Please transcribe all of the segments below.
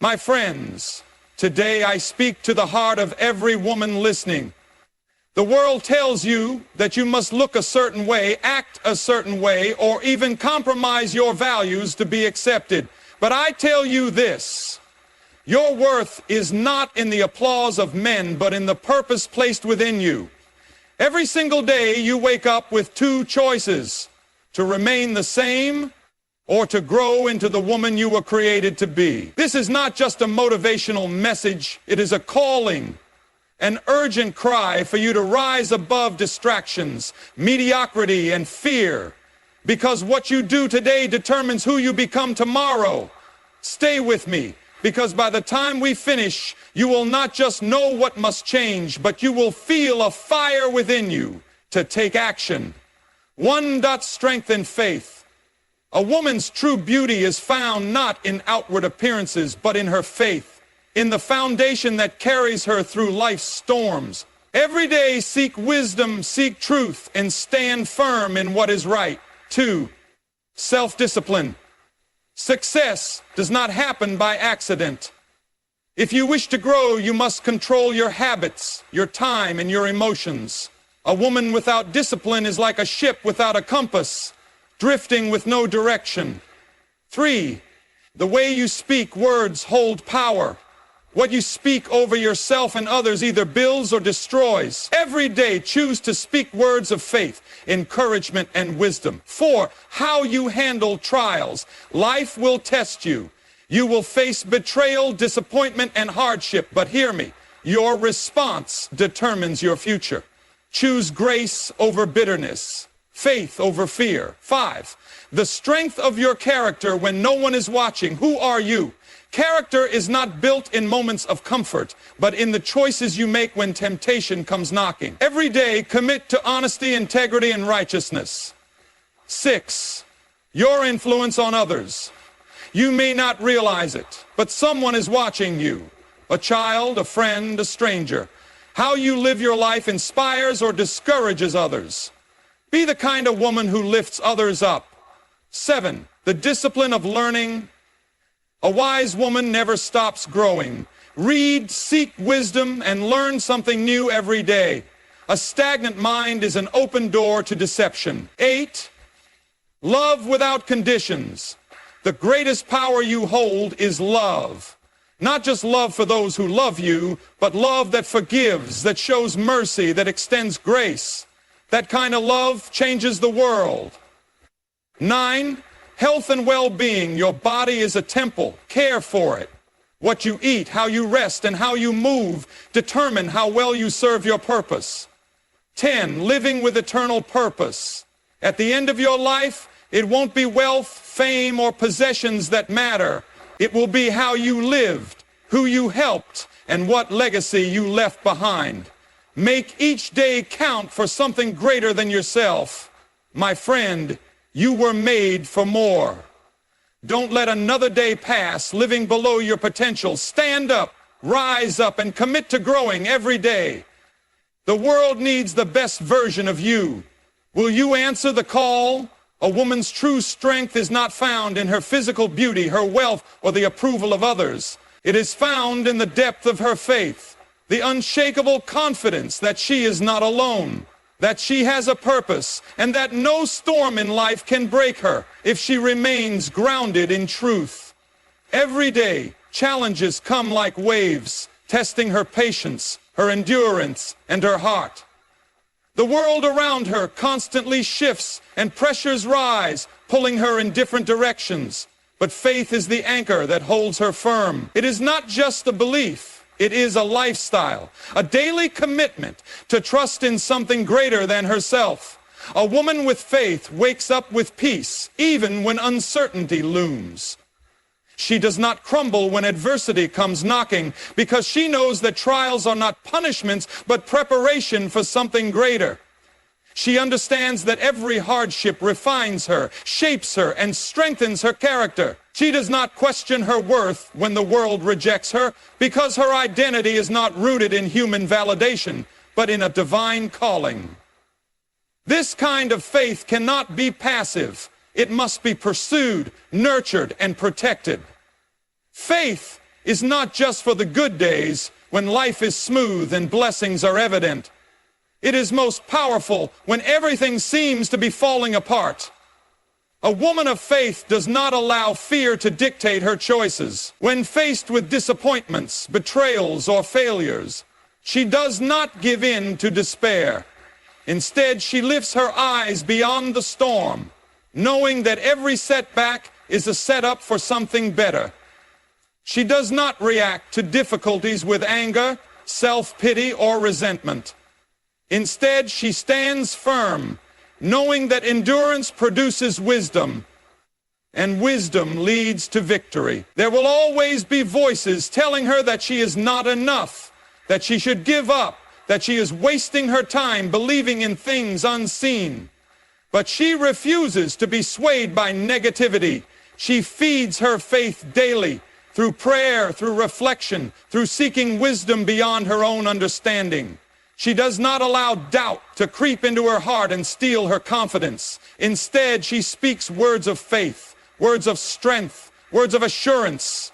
My friends, today I speak to the heart of every woman listening. The world tells you that you must look a certain way, act a certain way, or even compromise your values to be accepted. But I tell you this, your worth is not in the applause of men, but in the purpose placed within you. Every single day you wake up with two choices, to remain the same or to grow into the woman you were created to be. This is not just a motivational message, it is a calling, an urgent cry for you to rise above distractions, mediocrity, and fear, because what you do today determines who you become tomorrow. Stay with me, because by the time we finish, you will not just know what must change, but you will feel a fire within you to take action. One strength and faith. A woman's true beauty is found not in outward appearances, but in her faith, in the foundation that carries her through life's storms. Every day seek wisdom, seek truth, and stand firm in what is right. 2, self-discipline. Success does not happen by accident. If you wish to grow, you must control your habits, your time, and your emotions. A woman without discipline is like a ship without a compass, drifting with no direction. 3, the way you speak words hold power. What you speak over yourself and others either builds or destroys. Every day choose to speak words of faith, encouragement, and wisdom. 4, how you handle trials. Life will test you. You will face betrayal, disappointment, and hardship. But hear me, your response determines your future. Choose grace over bitterness, faith over fear. 5, the strength of your character when no one is watching. Who are you? Character is not built in moments of comfort, but in the choices you make when temptation comes knocking. Every day, commit to honesty, integrity, and righteousness. 6, your influence on others. You may not realize it, but someone is watching you. A child, a friend, a stranger. How you live your life inspires or discourages others. Be the kind of woman who lifts others up. 7, the discipline of learning. A wise woman never stops growing. Read, seek wisdom, and learn something new every day. A stagnant mind is an open door to deception. 8, love without conditions. The greatest power you hold is love. Not just love for those who love you, but love that forgives, that shows mercy, that extends grace. That kind of love changes the world. 9, health and well-being. Your body is a temple. Care for it. What you eat, how you rest, and how you move determine how well you serve your purpose. 10, living with eternal purpose. At the end of your life, it won't be wealth, fame, or possessions that matter. It will be how you lived, who you helped, and what legacy you left behind. Make each day count for something greater than yourself. My friend, you were made for more. Don't let another day pass living below your potential. Stand up, rise up, and commit to growing every day. The world needs the best version of you. Will you answer the call? A woman's true strength is not found in her physical beauty, her wealth, or the approval of others. It is found in the depth of her faith, the unshakable confidence that she is not alone, that she has a purpose, and that no storm in life can break her if she remains grounded in truth. Every day, challenges come like waves, testing her patience, her endurance, and her heart. The world around her constantly shifts and pressures rise, pulling her in different directions. But faith is the anchor that holds her firm. It is not just a belief, it is a lifestyle, a daily commitment to trust in something greater than herself. A woman with faith wakes up with peace, even when uncertainty looms. She does not crumble when adversity comes knocking, because she knows that trials are not punishments, but preparation for something greater. She understands that every hardship refines her, shapes her, and strengthens her character. She does not question her worth when the world rejects her, because her identity is not rooted in human validation, but in a divine calling. This kind of faith cannot be passive. It must be pursued, nurtured, and protected. Faith is not just for the good days when life is smooth and blessings are evident. It is most powerful when everything seems to be falling apart. A woman of faith does not allow fear to dictate her choices. When faced with disappointments, betrayals, or failures, she does not give in to despair. Instead, she lifts her eyes beyond the storm, knowing that every setback is a setup for something better. She does not react to difficulties with anger, self-pity, or resentment. Instead, she stands firm, knowing that endurance produces wisdom, and wisdom leads to victory. There will always be voices telling her that she is not enough, that she should give up, that she is wasting her time believing in things unseen. But she refuses to be swayed by negativity. She feeds her faith daily through prayer, through reflection, through seeking wisdom beyond her own understanding. She does not allow doubt to creep into her heart and steal her confidence. Instead, she speaks words of faith, words of strength, words of assurance.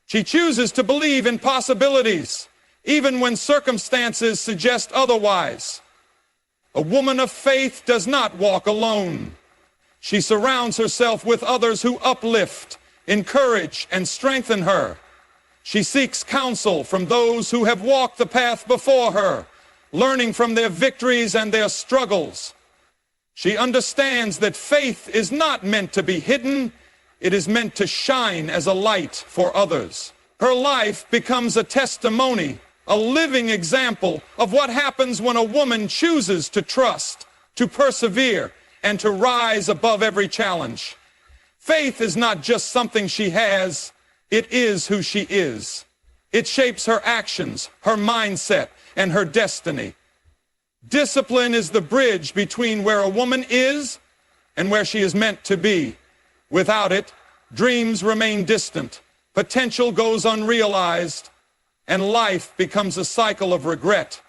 She chooses to believe in possibilities, even when circumstances suggest otherwise. A woman of faith does not walk alone. She surrounds herself with others who uplift, encourage, and strengthen her. She seeks counsel from those who have walked the path before her, learning from their victories and their struggles. She understands that faith is not meant to be hidden. It is meant to shine as a light for others. Her life becomes a testimony, a living example of what happens when a woman chooses to trust, to persevere, and to rise above every challenge. Faith is not just something she has, it is who she is. It shapes her actions, her mindset, and her destiny. Discipline is the bridge between where a woman is and where she is meant to be. Without it, dreams remain distant, potential goes unrealized, and life becomes a cycle of regret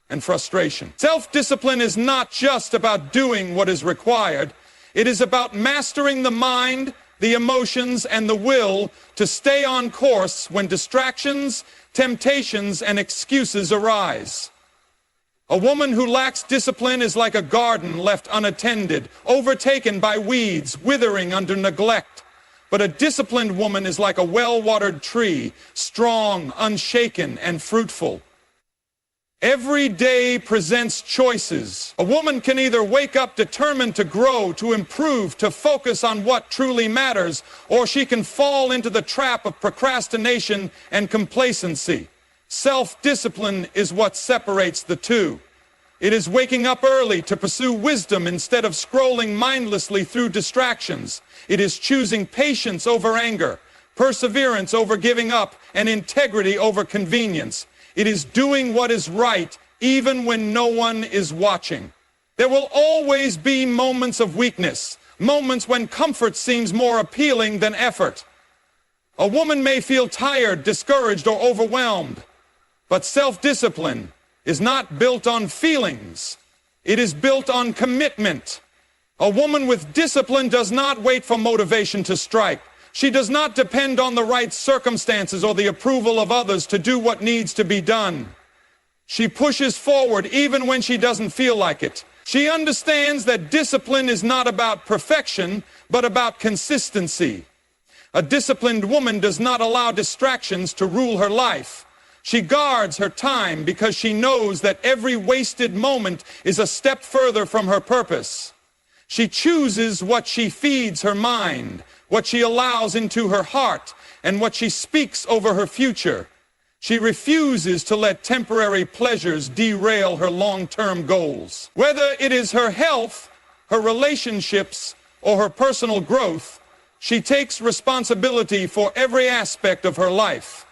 and frustration. Self-discipline is not just about doing what is required. It is about mastering the mind, the emotions, and the will to stay on course when distractions, temptations, and excuses arise. A woman who lacks discipline is like a garden left unattended, overtaken by weeds, withering under neglect. But a disciplined woman is like a well-watered tree, strong, unshaken, and fruitful. Every day presents choices. A woman can either wake up determined to grow, to improve, to focus on what truly matters, or she can fall into the trap of procrastination and complacency. Self-discipline is what separates the two. It is waking up early to pursue wisdom instead of scrolling mindlessly through distractions. It is choosing patience over anger, perseverance over giving up, and integrity over convenience. It is doing what is right, even when no one is watching. There will always be moments of weakness, moments when comfort seems more appealing than effort. A woman may feel tired, discouraged, or overwhelmed, but self-discipline is not built on feelings. It is built on commitment. A woman with discipline does not wait for motivation to strike. She does not depend on the right circumstances or the approval of others to do what needs to be done. She pushes forward even when she doesn't feel like it. She understands that discipline is not about perfection, but about consistency. A disciplined woman does not allow distractions to rule her life. She guards her time because she knows that every wasted moment is a step further from her purpose. She chooses what she feeds her mind, what she allows into her heart, and what she speaks over her future. She refuses to let temporary pleasures derail her long-term goals. Whether it is her health, her relationships, or her personal growth, she takes responsibility for every aspect of her life.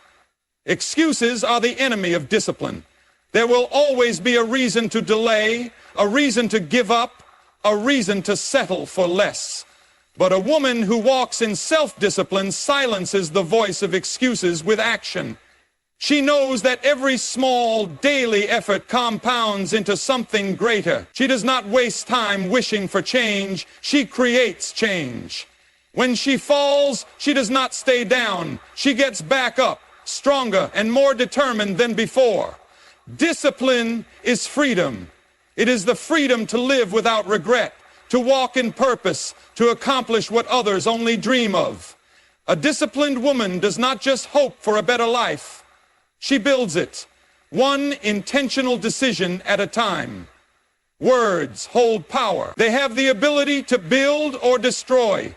Excuses are the enemy of discipline. There will always be a reason to delay, a reason to give up, a reason to settle for less. But a woman who walks in self-discipline silences the voice of excuses with action. She knows that every small daily effort compounds into something greater. She does not waste time wishing for change. She creates change. When she falls, she does not stay down. She gets back up. stronger, and more determined than before. Discipline is freedom. It is the freedom to live without regret, to walk in purpose, to accomplish what others only dream of. A disciplined woman does not just hope for a better life. She builds it, one intentional decision at a time. Words hold power. They have the ability to build or destroy,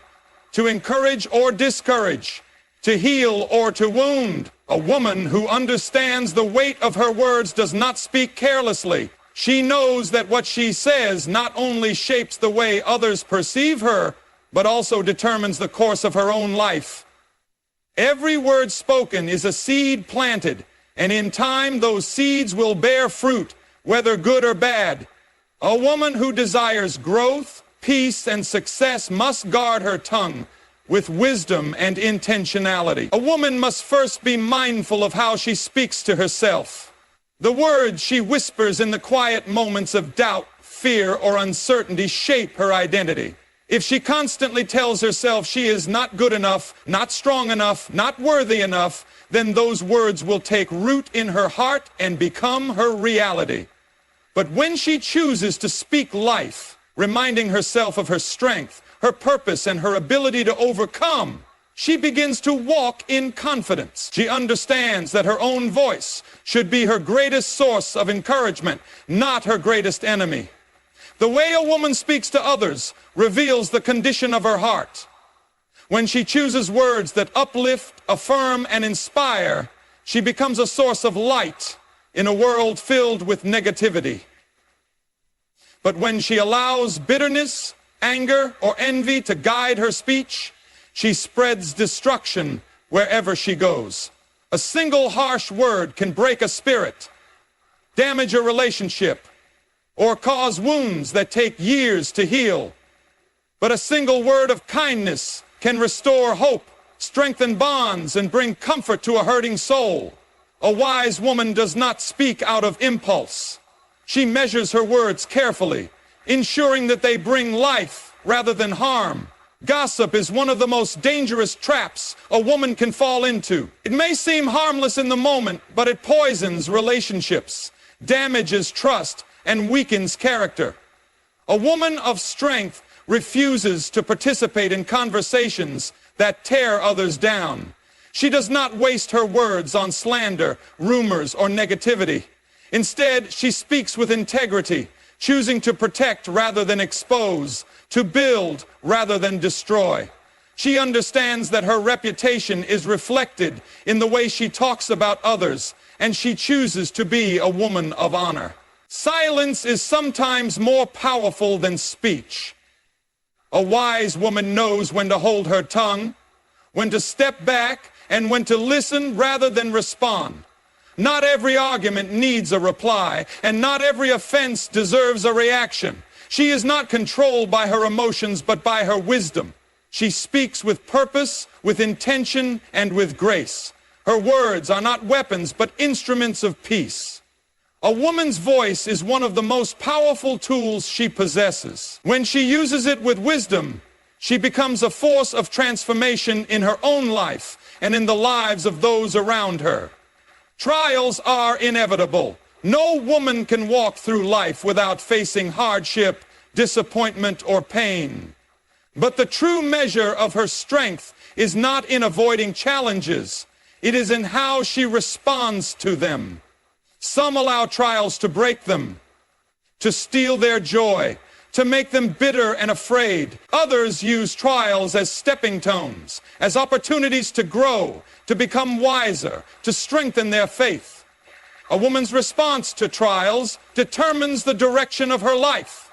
to encourage or discourage, to heal or to wound. A woman who understands the weight of her words does not speak carelessly. She knows that what she says not only shapes the way others perceive her, but also determines the course of her own life. Every word spoken is a seed planted, and in time those seeds will bear fruit, whether good or bad. A woman who desires growth, peace, and success must guard her tongue with wisdom and intentionality. A woman must first be mindful of how she speaks to herself. The words she whispers in the quiet moments of doubt, fear, or uncertainty shape her identity. If she constantly tells herself she is not good enough, not strong enough, not worthy enough, then those words will take root in her heart and become her reality. But when she chooses to speak life, reminding herself of her strength, her purpose, and her ability to overcome, she begins to walk in confidence. She understands that her own voice should be her greatest source of encouragement, not her greatest enemy. The way a woman speaks to others reveals the condition of her heart. When she chooses words that uplift, affirm, and inspire, she becomes a source of light in a world filled with negativity. But when she allows bitterness, anger, or envy to guide her speech, she spreads destruction wherever she goes. A single harsh word can break a spirit, damage a relationship, or cause wounds that take years to heal. But a single word of kindness can restore hope, strengthen bonds, and bring comfort to a hurting soul. A wise woman does not speak out of impulse. She measures her words carefully, ensuring that they bring life rather than harm. Gossip is one of the most dangerous traps a woman can fall into. It may seem harmless in the moment, but it poisons relationships, damages trust, and weakens character. A woman of strength refuses to participate in conversations that tear others down. She does not waste her words on slander, rumors, or negativity. Instead, she speaks with integrity, choosing to protect rather than expose, to build rather than destroy. She understands that her reputation is reflected in the way she talks about others, and she chooses to be a woman of honor. Silence is sometimes more powerful than speech. A wise woman knows when to hold her tongue, when to step back, and when to listen rather than respond. Not every argument needs a reply, and not every offense deserves a reaction. She is not controlled by her emotions, but by her wisdom. She speaks with purpose, with intention, and with grace. Her words are not weapons, but instruments of peace. A woman's voice is one of the most powerful tools she possesses. When she uses it with wisdom, she becomes a force of transformation in her own life and in the lives of those around her. Trials are inevitable. No woman can walk through life without facing hardship, disappointment, or pain. But the true measure of her strength is not in avoiding challenges. It is in how she responds to them. Some allow trials to break them, to steal their joy, to make them bitter and afraid. Others use trials as stepping stones, as opportunities to grow, to become wiser, to strengthen their faith. A woman's response to trials determines the direction of her life.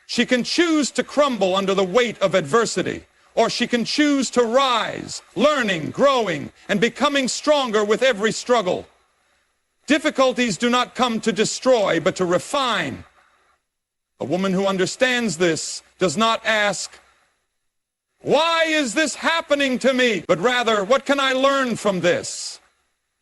She can choose to crumble under the weight of adversity, or she can choose to rise, learning, growing, and becoming stronger with every struggle. Difficulties do not come to destroy, but to refine. A woman who understands this does not ask, "Why is this happening to me?" but rather, "What can I learn from this?"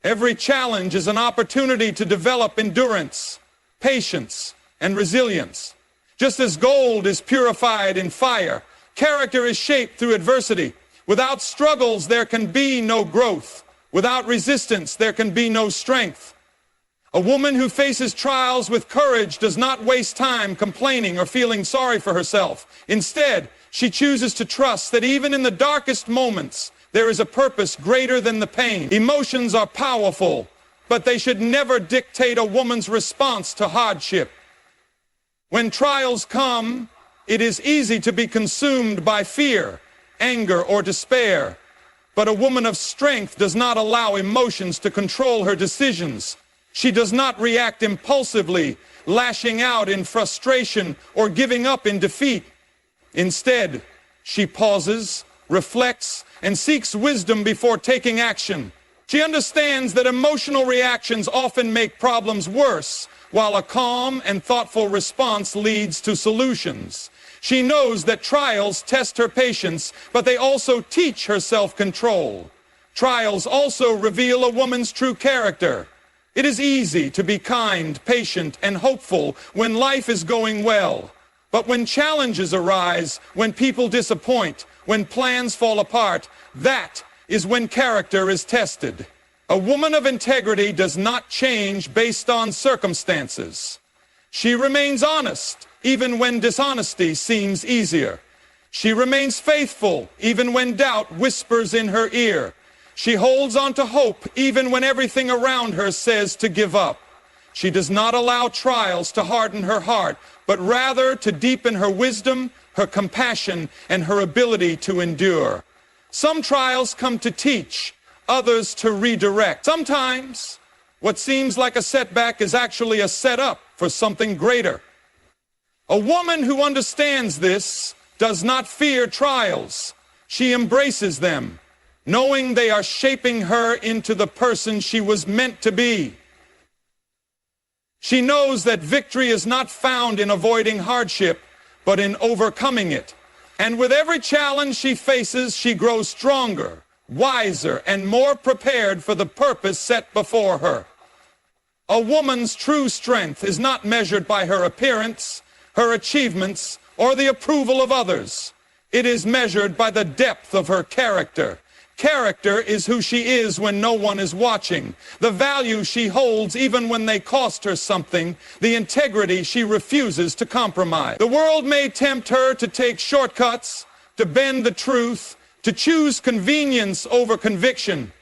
Every challenge is an opportunity to develop endurance, patience, and resilience. Just as gold is purified in fire, character is shaped through adversity. Without struggles, there can be no growth. Without resistance, there can be no strength. A woman who faces trials with courage does not waste time complaining or feeling sorry for herself. Instead, she chooses to trust that even in the darkest moments, there is a purpose greater than the pain. Emotions are powerful, but they should never dictate a woman's response to hardship. When trials come, it is easy to be consumed by fear, anger, or despair. But a woman of strength does not allow emotions to control her decisions. She does not react impulsively, lashing out in frustration or giving up in defeat. Instead, she pauses, reflects, and seeks wisdom before taking action. She understands that emotional reactions often make problems worse, while a calm and thoughtful response leads to solutions. She knows that trials test her patience, but they also teach her self-control. Trials also reveal a woman's true character. It is easy to be kind, patient, and hopeful when life is going well. But when challenges arise, when people disappoint, when plans fall apart, that is when character is tested. A woman of integrity does not change based on circumstances. She remains honest, even when dishonesty seems easier. She remains faithful, even when doubt whispers in her ear. She holds on to hope, even when everything around her says to give up. She does not allow trials to harden her heart, but rather to deepen her wisdom, her compassion, and her ability to endure. Some trials come to teach, others to redirect. Sometimes, what seems like a setback is actually a setup for something greater. A woman who understands this does not fear trials. She embraces them, knowing they are shaping her into the person she was meant to be. She knows that victory is not found in avoiding hardship, but in overcoming it. And with every challenge she faces, she grows stronger, wiser, and more prepared for the purpose set before her. A woman's true strength is not measured by her appearance, her achievements, or the approval of others. It is measured by the depth of her character. Character is who she is when no one is watching, the value she holds even when they cost her something, the integrity she refuses to compromise. The world may tempt her to take shortcuts, to bend the truth, to choose convenience over conviction.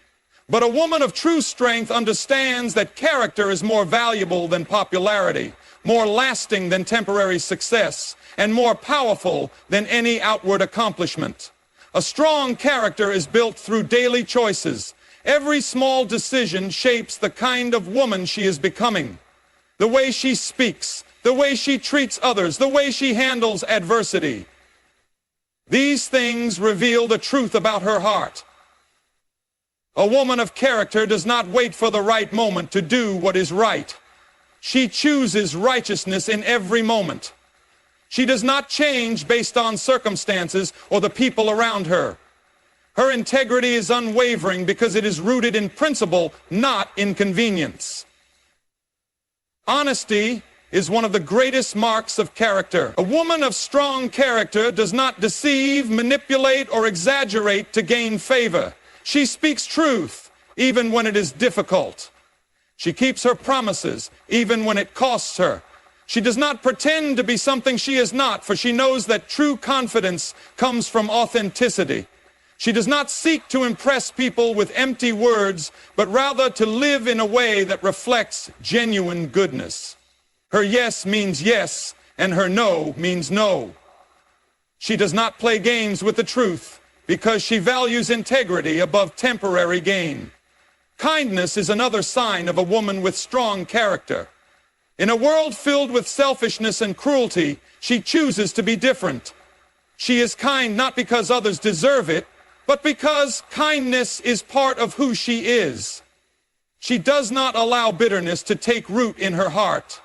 But a woman of true strength understands that character is more valuable than popularity, more lasting than temporary success, and more powerful than any outward accomplishment. A strong character is built through daily choices. Every small decision shapes the kind of woman she is becoming. The way she speaks, the way she treats others, the way she handles adversity. These things reveal the truth about her heart. A woman of character does not wait for the right moment to do what is right. She chooses righteousness in every moment. She does not change based on circumstances or the people around her. Her integrity is unwavering because it is rooted in principle, not in convenience. Honesty is one of the greatest marks of character. A woman of strong character does not deceive, manipulate, or exaggerate to gain favor. She speaks truth, even when it is difficult. She keeps her promises, even when it costs her. She does not pretend to be something she is not, for she knows that true confidence comes from authenticity. She does not seek to impress people with empty words, but rather to live in a way that reflects genuine goodness. Her yes means yes, and her no means no. She does not play games with the truth, because she values integrity above temporary gain. Kindness is another sign of a woman with strong character. In a world filled with selfishness and cruelty, she chooses to be different. She is kind not because others deserve it, but because kindness is part of who she is. She does not allow bitterness to take root in her heart,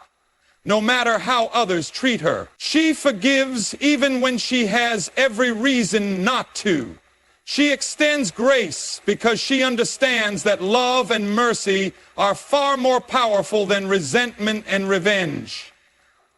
no matter how others treat her. She forgives even when she has every reason not to. She extends grace because she understands that love and mercy are far more powerful than resentment and revenge.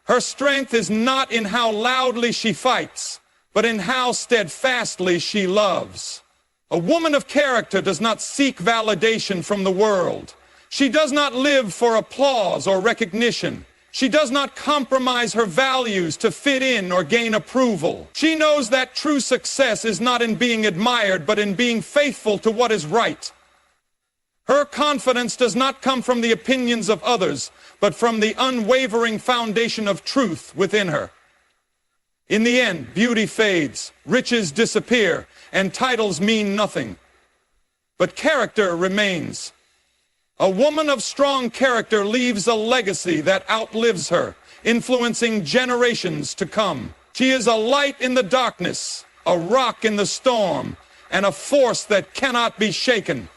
Her strength is not in how loudly she fights, but in how steadfastly she loves. A woman of character does not seek validation from the world. She does not live for applause or recognition. She does not compromise her values to fit in or gain approval. She knows that true success is not in being admired, but in being faithful to what is right. Her confidence does not come from the opinions of others, but from the unwavering foundation of truth within her. In the end, beauty fades, riches disappear, and titles mean nothing. But character remains. A woman of strong character leaves a legacy that outlives her, influencing generations to come. She is a light in the darkness, a rock in the storm, and a force that cannot be shaken.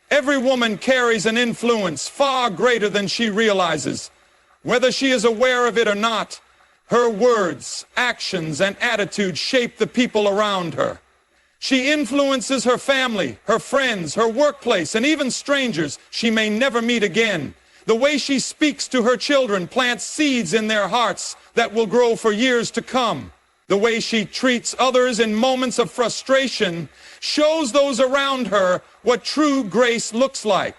Every woman carries an influence far greater than she realizes. Whether she is aware of it or not, her words, actions, and attitudes shape the people around her. She influences her family, her friends, her workplace, and even strangers she may never meet again. The way she speaks to her children plants seeds in their hearts that will grow for years to come. The way she treats others in moments of frustration shows those around her what true grace looks like.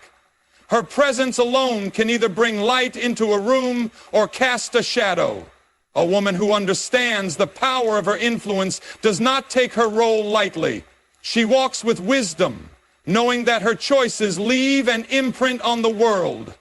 Her presence alone can either bring light into a room or cast a shadow. A woman who understands the power of her influence does not take her role lightly. She walks with wisdom, knowing that her choices leave an imprint on the world.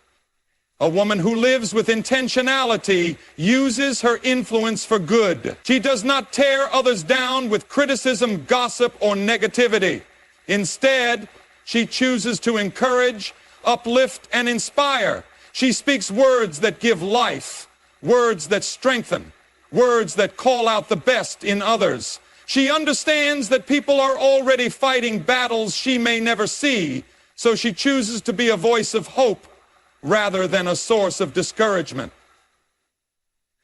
A woman who lives with intentionality uses her influence for good. She does not tear others down with criticism, gossip, or negativity. Instead, she chooses to encourage, uplift, and inspire. She speaks words that give life, words that strengthen, words that call out the best in others. She understands that people are already fighting battles she may never see, so she chooses to be a voice of hope rather than a source of discouragement.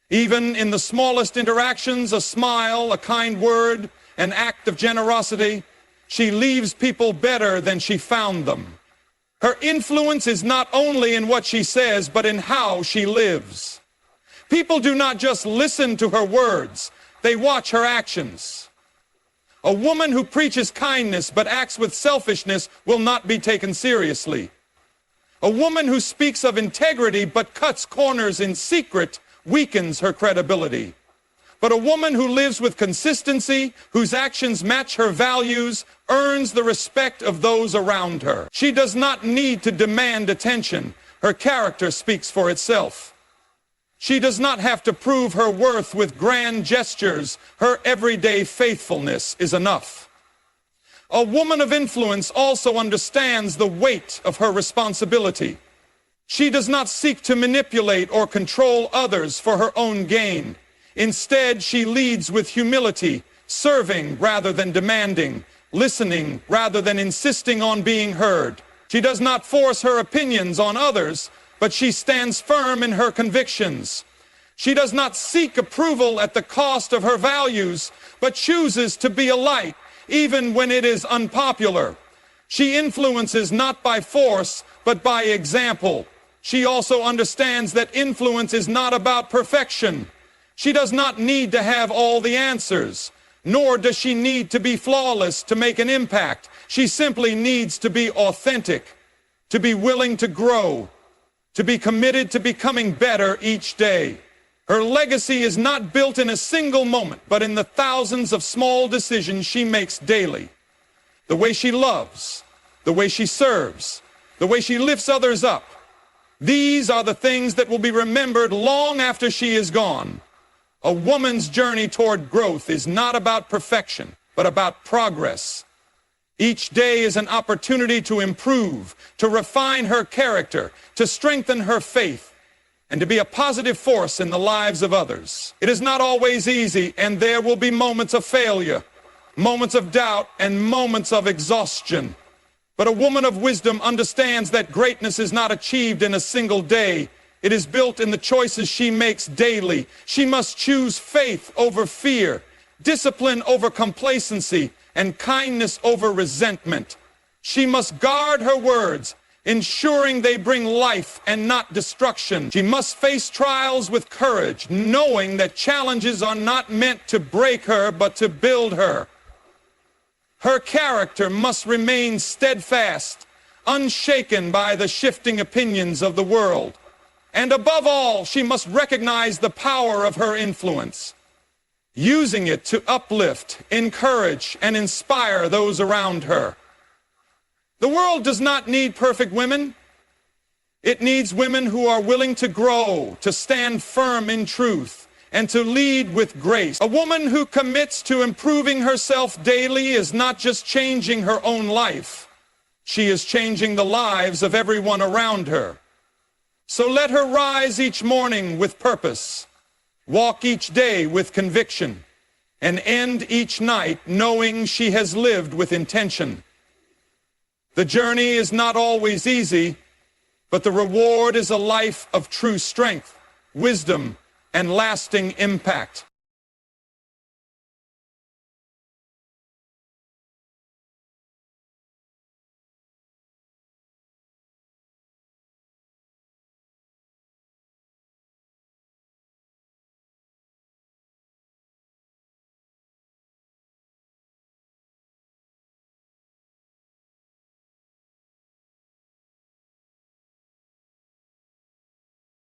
Even in the smallest interactions, a smile, a kind word, an act of generosity, she leaves people better than she found them. Her influence is not only in what she says, but in how she lives. People do not just listen to her words, they watch her actions. A woman who preaches kindness but acts with selfishness will not be taken seriously. A woman who speaks of integrity but cuts corners in secret weakens her credibility. But a woman who lives with consistency, whose actions match her values, earns the respect of those around her. She does not need to demand attention. Her character speaks for itself. She does not have to prove her worth with grand gestures. Her everyday faithfulness is enough. A woman of influence also understands the weight of her responsibility. She does not seek to manipulate or control others for her own gain. Instead, she leads with humility, serving rather than demanding, listening rather than insisting on being heard. She does not force her opinions on others, but she stands firm in her convictions. She does not seek approval at the cost of her values, but chooses to be a light, even when it is unpopular. She influences not by force, but by example. She also understands that influence is not about perfection. She does not need to have all the answers, nor does she need to be flawless to make an impact. She simply needs to be authentic, to be willing to grow, to be committed to becoming better each day. Her legacy is not built in a single moment, but in the thousands of small decisions she makes daily. The way she loves, the way she serves, the way she lifts others up. These are the things that will be remembered long after she is gone. A woman's journey toward growth is not about perfection, but about progress. Each day is an opportunity to improve, to refine her character, to strengthen her faith, and to be a positive force in the lives of others. It is not always easy, and there will be moments of failure, moments of doubt, and moments of exhaustion. But a woman of wisdom understands that greatness is not achieved in a single day. It is built in the choices she makes daily. She must choose faith over fear, discipline over complacency, and kindness over resentment. She must guard her words, ensuring they bring life and not destruction. She must face trials with courage, knowing that challenges are not meant to break her, but to build her. Her character must remain steadfast, unshaken by the shifting opinions of the world. And above all, she must recognize the power of her influence, using it to uplift, encourage, and inspire those around her. The world does not need perfect women. It needs women who are willing to grow, to stand firm in truth, and to lead with grace. A woman who commits to improving herself daily is not just changing her own life. She is changing the lives of everyone around her. So let her rise each morning with purpose, walk each day with conviction, and end each night knowing she has lived with intention. The journey is not always easy, but the reward is a life of true strength, wisdom, and lasting impact.